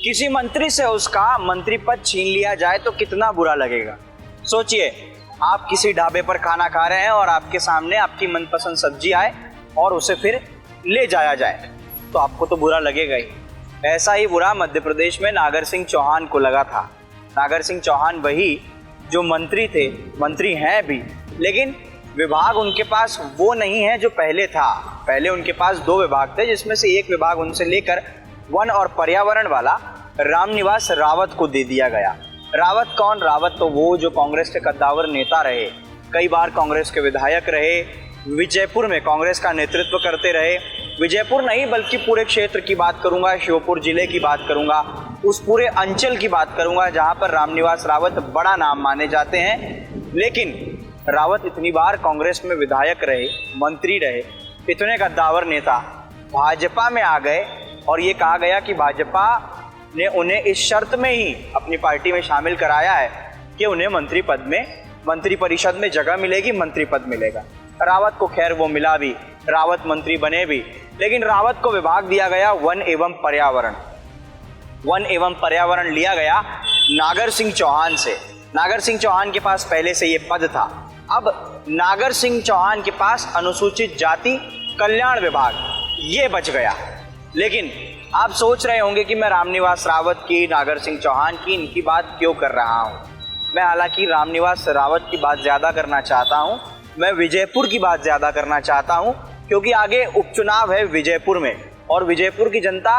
किसी मंत्री से उसका मंत्री पद छीन लिया जाए तो कितना बुरा लगेगा। सोचिए, आप किसी ढाबे पर खाना खा रहे हैं और आपके सामने आपकी मनपसंद सब्जी आए और उसे फिर ले जाया जाए तो आपको तो बुरा लगेगा ही। ऐसा ही बुरा मध्य प्रदेश में नागर सिंह चौहान को लगा था। नागर सिंह चौहान वही जो मंत्री थे, मंत्री हैं भी, लेकिन विभाग उनके पास वो नहीं है जो पहले था। पहले उनके पास 2 विभाग थे, जिसमें से एक विभाग उनसे लेकर वन और पर्यावरण वाला रामनिवास रावत को दे दिया गया। रावत कौन? रावत तो वो जो कांग्रेस के कद्दावर नेता रहे, कई बार कांग्रेस के विधायक रहे, विजयपुर में कांग्रेस का नेतृत्व करते रहे। विजयपुर नहीं बल्कि पूरे क्षेत्र की बात करूंगा, श्योपुर जिले की बात करूंगा, उस पूरे अंचल की बात करूंगा जहां पर रामनिवास रावत बड़ा नाम माने जाते हैं। लेकिन रावत इतनी बार कांग्रेस में विधायक रहे, मंत्री रहे, इतने कद्दावर नेता भाजपा में आ गए और ये कहा गया कि भाजपा ने उन्हें इस शर्त में ही अपनी पार्टी में शामिल कराया है कि उन्हें मंत्री परिषद में जगह मिलेगी, मंत्री पद मिलेगा। रावत को खैर वो मिला भी, रावत मंत्री बने भी, लेकिन रावत को विभाग दिया गया वन एवं पर्यावरण। वन एवं पर्यावरण लिया गया नागर सिंह चौहान से। नागर सिंह चौहान के पास पहले से ये पद था। अब नागर सिंह चौहान के पास अनुसूचित जाति कल्याण विभाग ये बच गया। लेकिन आप सोच रहे होंगे कि मैं रामनिवास रावत की, नागर सिंह चौहान की, इनकी बात क्यों कर रहा हूँ। मैं हालांकि रामनिवास रावत की बात ज़्यादा करना चाहता हूँ, मैं विजयपुर की बात ज़्यादा करना चाहता हूँ, क्योंकि आगे उपचुनाव है विजयपुर में और विजयपुर की जनता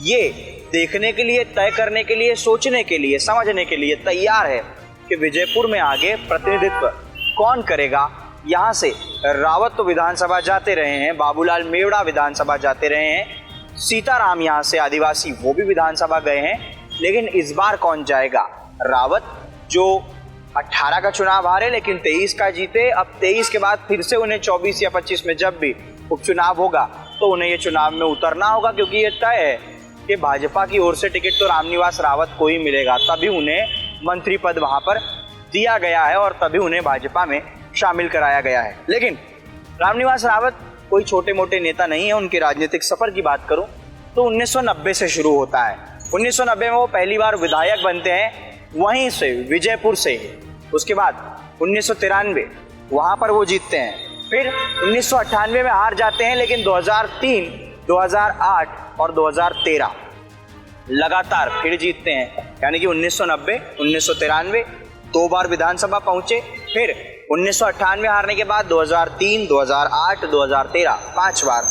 ये देखने के लिए, तय करने के लिए, सोचने के लिए, समझने के लिए तैयार है कि विजयपुर में आगे प्रतिनिधित्व कौन करेगा। यहाँ से रावत तो विधानसभा जाते रहे हैं, बाबूलाल मेवड़ा विधानसभा जाते रहे हैं, सीताराम यहाँ से आदिवासी वो भी विधानसभा गए हैं, लेकिन इस बार कौन जाएगा। रावत जो 18 का चुनाव हारे लेकिन 23 का जीते, अब 23 के बाद फिर से उन्हें 24 या 25 में जब भी उपचुनाव होगा तो उन्हें ये चुनाव में उतरना होगा, क्योंकि ये तय है कि भाजपा की ओर से टिकट तो रामनिवास रावत को ही मिलेगा। तभी उन्हें मंत्री पद वहां पर दिया गया है और तभी उन्हें भाजपा में शामिल कराया गया है। लेकिन रामनिवास रावत कोई छोटे मोटे नेता नहीं है। उनके राजनीतिक सफर की बात करूं तो 1990 से शुरू होता है। 1990 में वो पहली बार विधायक बनते हैं, वहीं से विजयपुर से ही। उसके बाद 1993 वहां पर वो जीतते हैं, फिर 1998 में हार जाते हैं, लेकिन 2003, 2008 और 2013 लगातार फिर जीतते हैं। यानी कि 1990, 1993 2 बार विधानसभा पहुंचे, फिर 1998 हारने के बाद 2003, 2008, 2013 5 बार।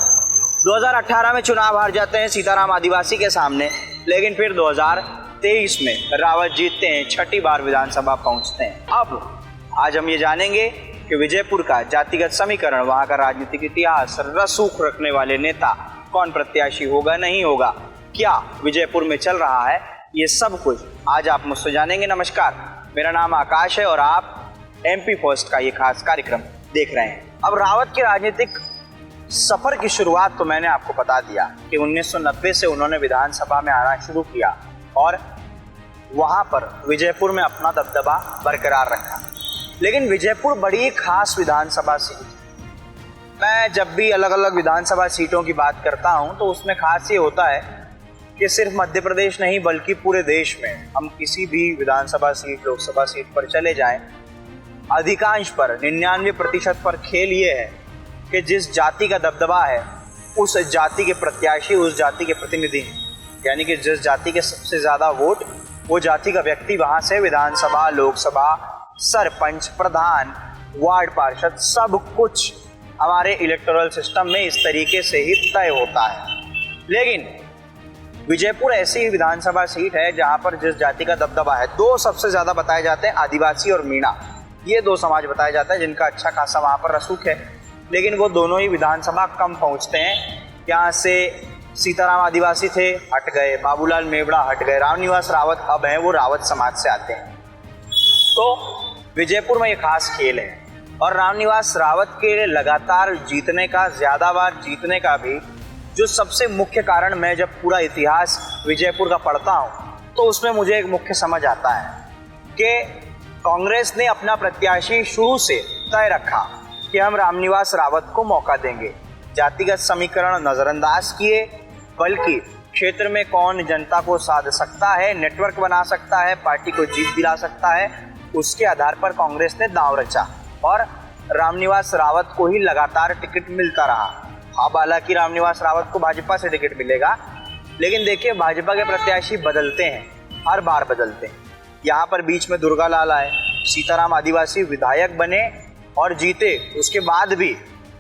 2018 में चुनाव हार जाते हैं सीताराम आदिवासी के सामने, लेकिन फिर 2023 में रावत जीतते हैं, 6ठी बार विधानसभा पहुंचते हैं। अब आज हम ये जानेंगे कि विजयपुर का जातिगत समीकरण, वहां का राजनीतिक इतिहास, रसूख रखने वाले नेता, कौन प्रत्याशी होगा, नहीं होगा, क्या विजयपुर में चल रहा है, ये सब कुछ आज आप मुझसे जानेंगे। नमस्कार, मेरा नाम आकाश है और आप MP फर्स्ट का ये खास कार्यक्रम देख रहे हैं। अब रावत के राजनीतिक सफर की शुरुआत तो मैंने आपको बता दिया कि 1990 से उन्होंने विधानसभा में आना शुरू किया और वहां पर विजयपुर में अपना दबदबा बरकरार रखा। लेकिन विजयपुर बड़ी खास विधानसभा सीट। मैं जब भी अलग अलग विधानसभा सीटों की बात करता हूं तो उसमें खास ये होता है कि सिर्फ मध्य प्रदेश नहीं बल्कि पूरे देश में हम किसी भी विधानसभा सीट, लोकसभा सीट पर चले जाएं, अधिकांश पर 99% पर खेल ये है कि जिस जाति का दबदबा है उस जाति के प्रत्याशी, उस जाति के प्रतिनिधि, यानी कि जिस जाति के सबसे ज़्यादा वोट, वो जाति का व्यक्ति वहाँ से विधानसभा, लोकसभा, सरपंच, प्रधान, वार्ड पार्षद, सब कुछ हमारे इलेक्टोरल सिस्टम में इस तरीके से ही तय होता है। लेकिन विजयपुर ऐसी ही विधानसभा सीट है जहाँ पर जिस जाति का दबदबा है, 2 सबसे ज़्यादा बताए जाते हैं, आदिवासी और मीणा। ये 2 समाज बताया जाता है जिनका अच्छा खासा वहाँ पर रसूख है, लेकिन वो दोनों ही विधानसभा कम पहुँचते हैं। यहाँ से सीताराम आदिवासी थे, हट गए, बाबूलाल मेवड़ा हट गए, रामनिवास रावत अब हैं, वो रावत समाज से आते हैं। तो विजयपुर में ये खास खेल है और रामनिवास रावत के लगातार जीतने का, ज़्यादा बार जीतने का भी जो सबसे मुख्य कारण, मैं जब पूरा इतिहास विजयपुर का पढ़ता हूँ तो उसमें मुझे एक मुख्य समझ आता है कि कांग्रेस ने अपना प्रत्याशी शुरू से तय रखा कि हम रामनिवास रावत को मौका देंगे। जातिगत समीकरण नज़रअंदाज किए, बल्कि क्षेत्र में कौन जनता को साध सकता है, नेटवर्क बना सकता है, पार्टी को जीत दिला सकता है, उसके आधार पर कांग्रेस ने दांव रचा और रामनिवास रावत को ही लगातार टिकट मिलता रहा। अब हालांकि रामनिवास रावत को भाजपा से टिकट मिलेगा, लेकिन देखिए भाजपा के प्रत्याशी बदलते हैं, हर बार बदलते हैं। यहाँ पर बीच में दुर्गा लाल आए, सीताराम आदिवासी विधायक बने और जीते, उसके बाद भी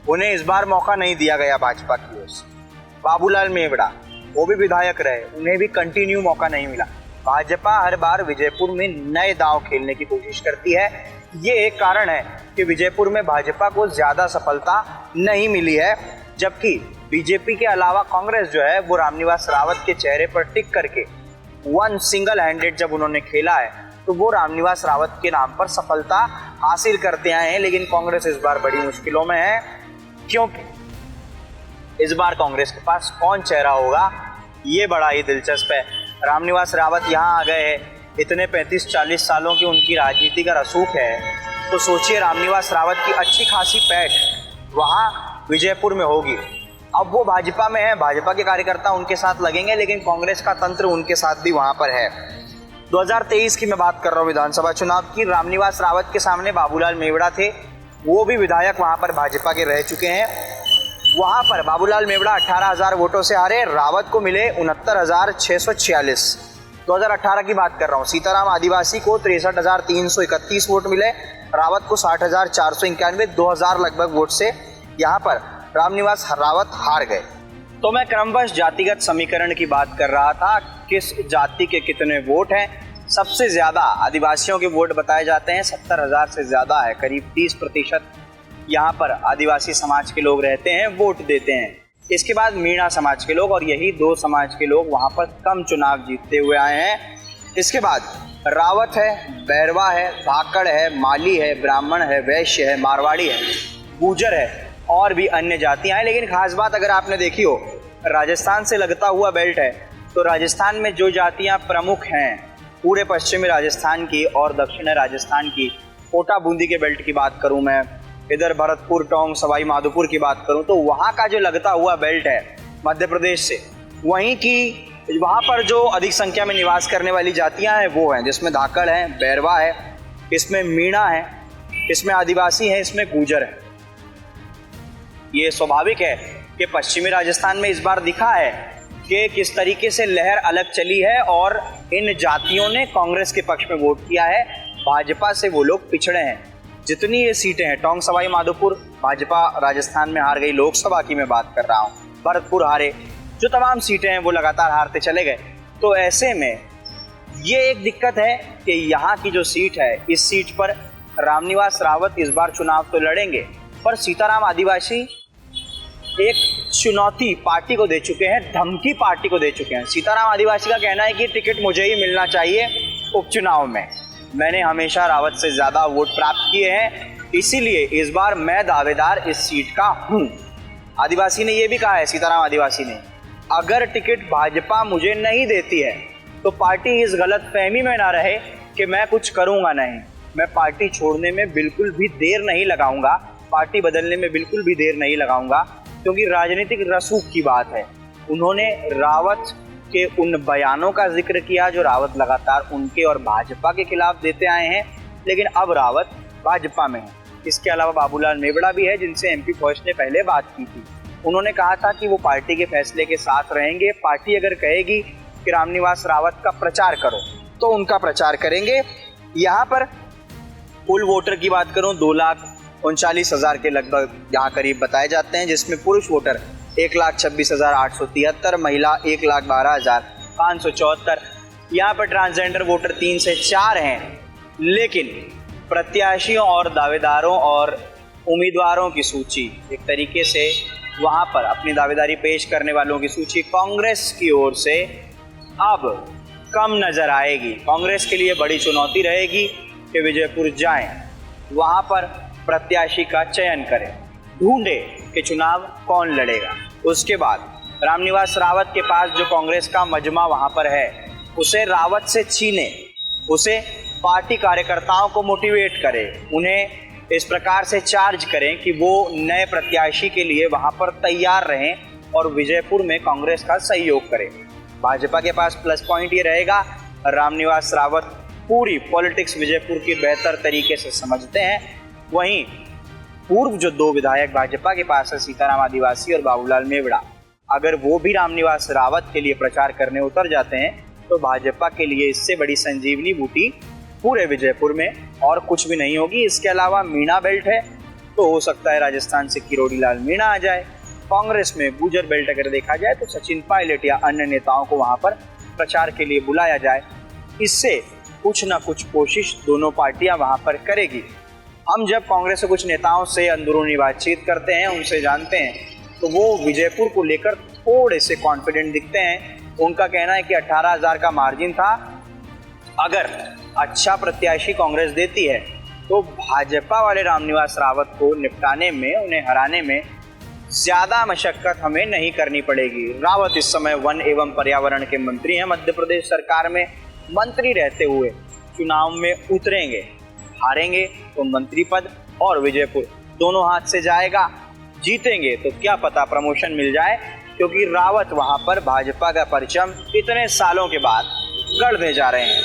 उन्हें इस बार मौका नहीं दिया गया भाजपा की ओर से। बाबूलाल मेवड़ा वो भी विधायक रहे, उन्हें भी कंटिन्यू मौका नहीं मिला। भाजपा हर बार विजयपुर में नए दांव खेलने की कोशिश करती है। ये एक कारण है कि विजयपुर में भाजपा को ज्यादा सफलता नहीं मिली है, जबकि बीजेपी के अलावा कांग्रेस जो है वो रामनिवास रावत के चेहरे पर टिक करके वन सिंगल हैंडेड जब उन्होंने खेला है तो वो रामनिवास रावत के नाम पर सफलता हासिल करते आए हैं। लेकिन कांग्रेस इस बार बड़ी मुश्किलों में है, क्योंकि इस बार कांग्रेस के पास कौन चेहरा होगा ये बड़ा ही दिलचस्प है। रामनिवास रावत यहाँ आ गए हैं, इतने 35-40 सालों की उनकी राजनीति का रसूख है, तो सोचिए रामनिवास रावत की अच्छी खासी पैठ वहाँ विजयपुर में होगी। अब वो भाजपा में है, भाजपा के कार्यकर्ता उनके साथ लगेंगे, लेकिन कांग्रेस का तंत्र उनके साथ भी वहाँ पर है। 2023 की मैं बात कर रहा हूँ विधानसभा चुनाव की। रामनिवास रावत के सामने बाबूलाल मेवड़ा थे, वो भी विधायक वहाँ पर भाजपा के रह चुके हैं। वहाँ पर बाबूलाल मेवड़ा 18,000 वोटों से हारे, रावत को मिले 69,646। 2018 की बात कर रहा हूँ। सीताराम आदिवासी को 63,331 वोट मिले, रावत को 60,491, 2,000 लगभग वोट से यहाँ पर रामनिवास रावत हार गए। तो मैं क्रमवश जातिगत समीकरण की बात कर रहा था, किस जाति के कितने वोट हैं। सबसे ज्यादा आदिवासियों के वोट बताए जाते हैं, 70,000 से ज्यादा है, करीब 30% यहाँ पर आदिवासी समाज के लोग रहते हैं, वोट देते हैं। इसके बाद मीणा समाज के लोग, और यही दो समाज के लोग वहाँ पर कम चुनाव जीतते हुए आए हैं। इसके बाद रावत है, बैरवा है, धाकड़ है, माली है, ब्राह्मण है, वैश्य है, मारवाड़ी है, गुर्जर है और भी अन्य जातियां हैं। लेकिन खास बात अगर आपने देखी हो, राजस्थान से लगता हुआ बेल्ट है, तो राजस्थान में जो जातियां प्रमुख हैं, पूरे पश्चिमी राजस्थान की और दक्षिण राजस्थान की, कोटा बूंदी के बेल्ट की बात करूं मैं, इधर भरतपुर, टोंक, सवाई माधोपुर की बात करूं, तो वहाँ का जो लगता हुआ बेल्ट है मध्य प्रदेश से, वहीं की वहाँ पर जो अधिक संख्या में निवास करने वाली जातियां हैं वो हैं, जिसमें धाकड़ है, बैरवा है, इसमें मीणा है, इसमें आदिवासी है, इसमें गुर्जर है। ये स्वाभाविक है कि पश्चिमी राजस्थान में इस बार दिखा है कि किस तरीके से लहर अलग चली है और इन जातियों ने कांग्रेस के पक्ष में वोट किया है, भाजपा से वो लोग पिछड़े हैं। जितनी ये सीटें हैं, टोंक, सवाई माधोपुर भाजपा राजस्थान में हार गई, लोकसभा की मैं बात कर रहा हूँ, भरतपुर हारे, जो तमाम सीटें हैं वो लगातार हारते चले गए। तो ऐसे में ये एक दिक्कत है कि यहाँ की जो सीट है, इस सीट पर रामनिवास रावत इस बार चुनाव तो लड़ेंगे, पर सीताराम आदिवासी एक चुनौती पार्टी को दे चुके हैं, धमकी पार्टी को दे चुके हैं। सीताराम आदिवासी का कहना है कि टिकट मुझे ही मिलना चाहिए उपचुनाव में, मैंने हमेशा रावत से ज़्यादा वोट प्राप्त किए हैं, इसीलिए इस बार मैं दावेदार इस सीट का हूँ। आदिवासी ने यह भी कहा है, सीताराम आदिवासी ने, अगर टिकट भाजपा मुझे नहीं देती है तो पार्टी इस गलत फहमी में ना रहे कि मैं कुछ करूँगा नहीं, मैं पार्टी छोड़ने में बिल्कुल भी देर नहीं लगाऊंगा, पार्टी बदलने में बिल्कुल भी देर नहीं लगाऊंगा, क्योंकि राजनीतिक रसूख की बात है। उन्होंने रावत के उन बयानों का जिक्र किया जो रावत लगातार उनके और भाजपा के खिलाफ देते आए हैं, लेकिन अब रावत भाजपा में है। इसके अलावा बाबूलाल मेवड़ा भी है, जिनसे एमपी फर्स्ट ने पहले बात की थी। उन्होंने कहा था कि वो पार्टी के फैसले के साथ रहेंगे, पार्टी अगर कहेगी कि रामनिवास रावत का प्रचार करो तो उनका प्रचार करेंगे। यहाँ पर कुल वोटर की बात करूँ 2,39,000 के लगभग यहाँ करीब बताए जाते हैं, जिसमें पुरुष वोटर 1,26,873, महिला 1,12,574। यहाँ पर ट्रांसजेंडर वोटर 3 से 4 हैं, लेकिन प्रत्याशियों और दावेदारों और उम्मीदवारों की सूची, एक तरीके से वहाँ पर अपनी दावेदारी पेश करने वालों की सूची कांग्रेस की ओर से अब कम नजर आएगी। कांग्रेस के लिए बड़ी चुनौती रहेगी कि विजयपुर जाएं, वहाँ पर प्रत्याशी का चयन करें, ढूंढे कि चुनाव कौन लड़ेगा। उसके बाद रामनिवास रावत के पास जो कांग्रेस का मजमा वहाँ पर है, उसे रावत से छीने, उसे पार्टी कार्यकर्ताओं को मोटिवेट करें, उन्हें इस प्रकार से चार्ज करें कि वो नए प्रत्याशी के लिए वहाँ पर तैयार रहें और विजयपुर में कांग्रेस का सहयोग करें। भाजपा के पास प्लस पॉइंट ये रहेगा, रामनिवास रावत पूरी पॉलिटिक्स विजयपुर की बेहतर तरीके से समझते हैं। वहीं पूर्व जो 2 विधायक भाजपा के पास है, सीताराम आदिवासी और बाबूलाल मेवड़ा, अगर वो भी रामनिवास रावत के लिए प्रचार करने उतर जाते हैं तो भाजपा के लिए इससे बड़ी संजीवनी बूटी पूरे विजयपुर में और कुछ भी नहीं होगी। इसके अलावा मीणा बेल्ट है, तो हो सकता है राजस्थान से किरोड़ी लाल मीणा आ जाए। कांग्रेस में गुजर बेल्ट अगर देखा जाए तो सचिन पायलट या अन्य नेताओं को वहां पर प्रचार के लिए बुलाया जाए। इससे कुछ ना कुछ कोशिश दोनों पार्टियां वहां पर करेगी। हम जब कांग्रेस के कुछ नेताओं से अंदरूनी बातचीत करते हैं, उनसे जानते हैं, तो वो विजयपुर को लेकर थोड़े से कॉन्फिडेंट दिखते हैं। उनका कहना है कि 18,000 का मार्जिन था, अगर अच्छा प्रत्याशी कांग्रेस देती है तो भाजपा वाले रामनिवास रावत को निपटाने में, उन्हें हराने में ज्यादा मशक्कत हमें नहीं करनी पड़ेगी। रावत इस समय वन एवं पर्यावरण के मंत्री हैं। मध्य प्रदेश सरकार में मंत्री रहते हुए चुनाव में उतरेंगे, हारेंगे तो मंत्री पद और विजयपुर दोनों हाथ से जाएगा। जीतेंगे तो क्या पता प्रमोशन मिल जाए, क्योंकि रावत वहां पर भाजपा का परचम इतने सालों के बाद गढ़ने जा रहे हैं।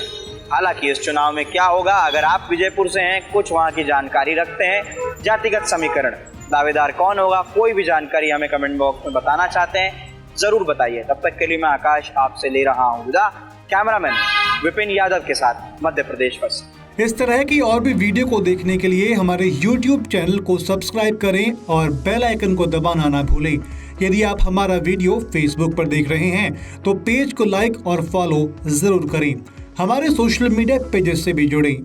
हालांकि इस चुनाव में क्या होगा, अगर आप विजयपुर से हैं, कुछ वहां की जानकारी रखते हैं, जातिगत समीकरण, दावेदार कौन होगा, कोई भी जानकारी हमें कमेंट बॉक्स में बताना चाहते हैं, जरूर बताइए। तब तक के लिए मैं आकाश आपसे ले रहा हूँ विदा। कैमरामैन विपिन यादव के साथ मध्य प्रदेश बस। इस तरह की और भी वीडियो को देखने के लिए हमारे YouTube चैनल को सब्सक्राइब करें और बेल आइकन को दबाना ना भूलें। यदि आप हमारा वीडियो Facebook पर देख रहे हैं तो पेज को लाइक और फॉलो जरूर करें। हमारे सोशल मीडिया पेजेस से भी जुड़ें।